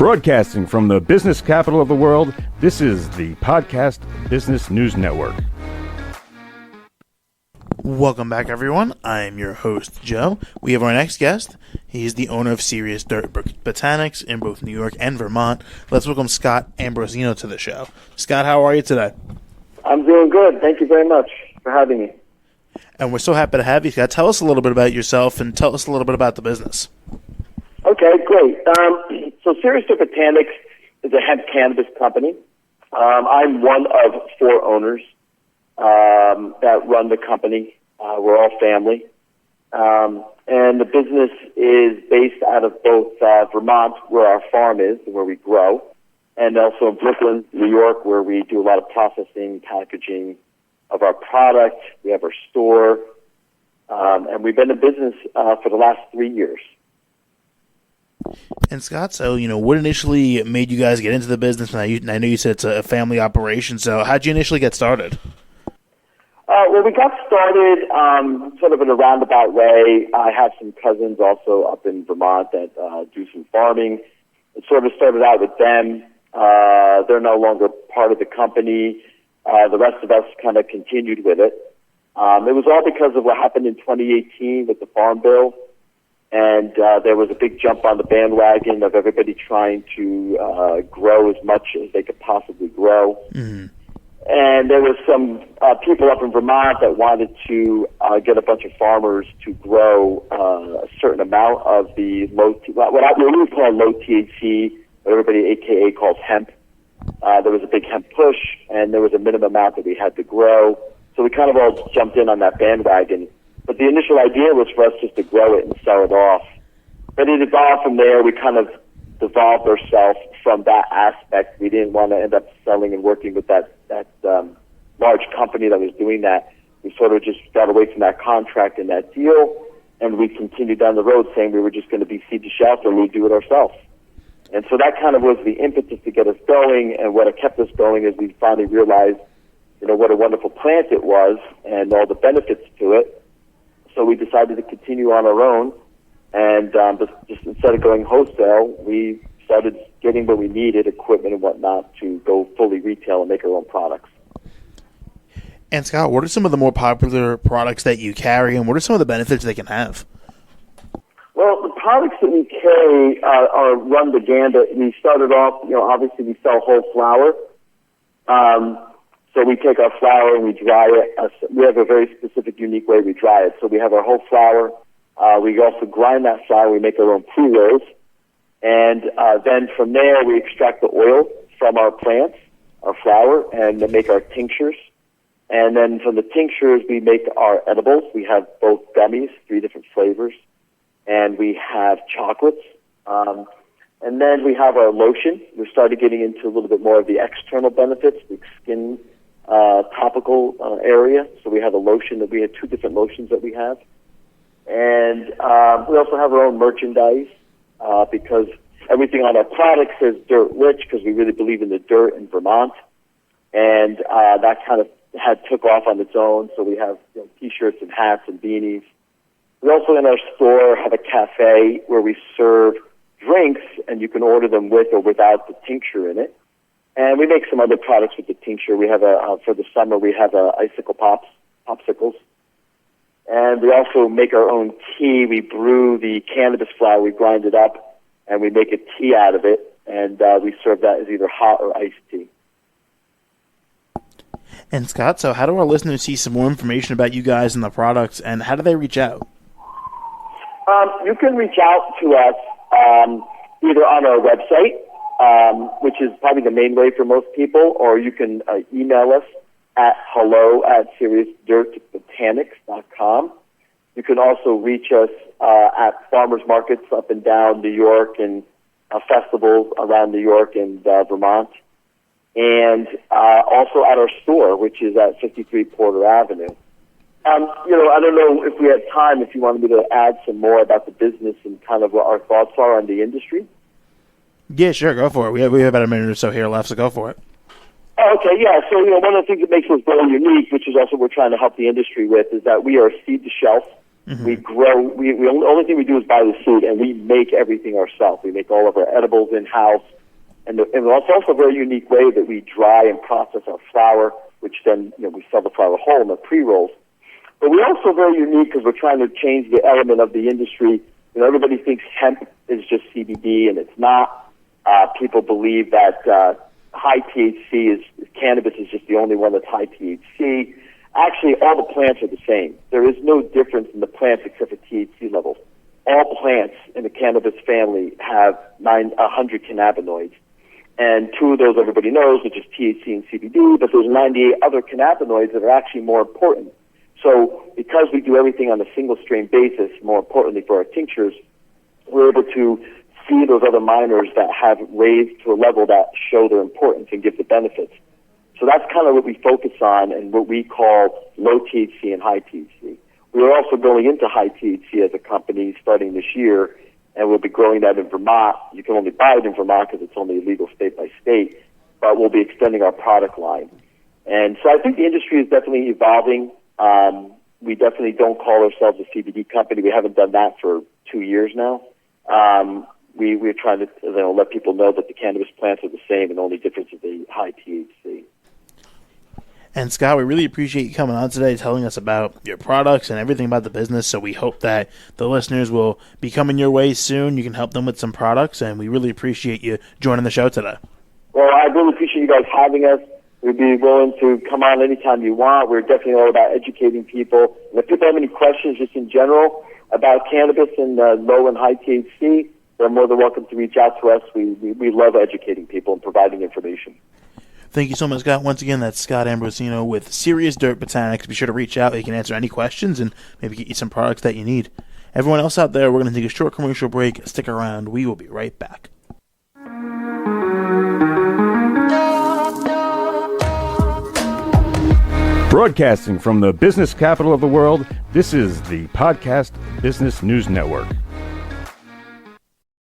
Broadcasting from the business capital of the world, this is the Podcast Business News Network. Welcome back, everyone. I'm your host, Joe. We have our next guest. He's the owner of Serious Dirt Botanics in both New York and Vermont. Let's welcome Scott Ambrosino to the show. Scott, how are you today? I'm doing good. Thank you very much for having me. And we're so happy to have you, Scott. Tell us a little bit about yourself and tell us a little bit about the business. Okay, great. So Serious Dirt Botanics is a hemp cannabis company. I'm one of four owners that run the company. We're all family. And the business is based out of both Vermont, where our farm is and where we grow, and also in Brooklyn, New York, where we do a lot of processing, packaging of our product. We have our store, and we've been in business for the last 3 years. And Scott, so, what initially made you guys get into the business? I know you said it's a family operation, so how'd you initially get started? Well, we got started sort of in a roundabout way. I have some cousins also up in Vermont that do some farming. It sort of started out with them. They're no longer part of the company. The rest of us kind of continued with it. It was all because of what happened in 2018 with the Farm Bill. And there was a big jump on the bandwagon of everybody trying to grow as much as they could possibly grow. Mm-hmm. And there was some people up in Vermont that wanted to get a bunch of farmers to grow a certain amount of the what we would call low THC, what everybody AKA calls hemp. There was a big hemp push, and there was a minimum amount that we had to grow. So we kind of all jumped in on that bandwagon. But the initial idea was for us just to grow it and sell it off. But it evolved from there. We kind of devolved ourselves from that aspect. We didn't want to end up selling and working with that large company that was doing that. We sort of just got away from that contract and that deal, and we continued down the road saying we were just going to be seed to shelf and we'd do it ourselves. And so that kind of was the impetus to get us going, and what kept us going is we finally realized, what a wonderful plant it was and all the benefits to it. So we decided to continue on our own, and just instead of going wholesale, we started getting what we needed, equipment and whatnot, to go fully retail and make our own products. And Scott, what are some of the more popular products that you carry, and what are some of the benefits they can have? Well, the products that we carry run the gambit. We started off, obviously we sell whole flower. So we take our flour and we dry it. We have a very specific, unique way we dry it. So we have our whole flour. We also grind that flour. We make our own pre-rolls. And then from there, we extract the oil from our plants, our flour, and make our tinctures. And then from the tinctures, we make our edibles. We have both gummies, 3 different flavors, and we have chocolates. And then we have our lotion. We started getting into a little bit more of the external benefits, the skin topical area. So we have a lotion that we have 2 different lotions that we have. And we also have our own merchandise because everything on our product says dirt rich because we really believe in the dirt in Vermont. And that kind of took off on its own. So we have T-shirts and hats and beanies. We also in our store have a cafe where we serve drinks, and you can order them with or without the tincture in it. And we make some other products with the tincture. We have for the summer, we have icicle popsicles. And we also make our own tea. We brew the cannabis flower, we grind it up, and we make a tea out of it. And we serve that as either hot or iced tea. And Scott, so how do our listeners see some more information about you guys and the products, and how do they reach out? You can reach out to us either on our website, which is probably the main way for most people, or you can email us at hello@seriousdirtbotanics.com. You can also reach us at farmers markets up and down New York and festivals around New York and Vermont, and also at our store, which is at 53 Porter Avenue. I don't know if we had time, if you wanted me to add some more about the business and kind of what our thoughts are on the industry. Yeah, sure, go for it. We have about a minute or so here left, so go for it. Okay, yeah. So, one of the things that makes us very unique, which is also what we're trying to help the industry with, is that we are seed to shelf. We grow. The only thing we do is buy the seed, and we make everything ourselves. We make all of our edibles in-house. And it's also a very unique way that we dry and process our flower, which then we sell the flower whole in the pre-rolls. But we're also very unique because we're trying to change the element of the industry. Everybody thinks hemp is just CBD, and it's not. People believe that high THC cannabis is just the only one that's high THC. Actually, all the plants are the same. There is no difference in the plants except for THC levels. All plants in the cannabis family have 100 cannabinoids. And 2 of those everybody knows, which is THC and CBD, but there's 98 other cannabinoids that are actually more important. So because we do everything on a single strain basis, more importantly for our tinctures, we're able to see those other minors that have raised to a level that show their importance and give the benefits. So that's kind of what we focus on and what we call low THC and high THC. We are also going into high THC as a company starting this year, and we'll be growing that in Vermont. You can only buy it in Vermont because it's only illegal state by state, but we'll be extending our product line. And so I think the industry is definitely evolving. We definitely don't call ourselves a CBD company. We haven't done that for 2 years now. We're trying to let people know that the cannabis plants are the same, and the only difference is the high THC. And Scott, we really appreciate you coming on today, telling us about your products and everything about the business. So we hope that the listeners will be coming your way soon. You can help them with some products, and we really appreciate you joining the show today. Well, I really appreciate you guys having us. We'd be willing to come on anytime you want. We're definitely all about educating people. And if people have any questions just in general about cannabis and low and high THC, they're more than welcome to reach out to us. We love educating people and providing information. Thank you so much, Scott. Once again, that's Scott Ambrosino with Serious Dirt Botanics. Be sure to reach out. He can answer any questions and maybe get you some products that you need. Everyone else out there, we're going to take a short commercial break. Stick around. We will be right back. Broadcasting from the business capital of the world, this is the Podcast Business News Network.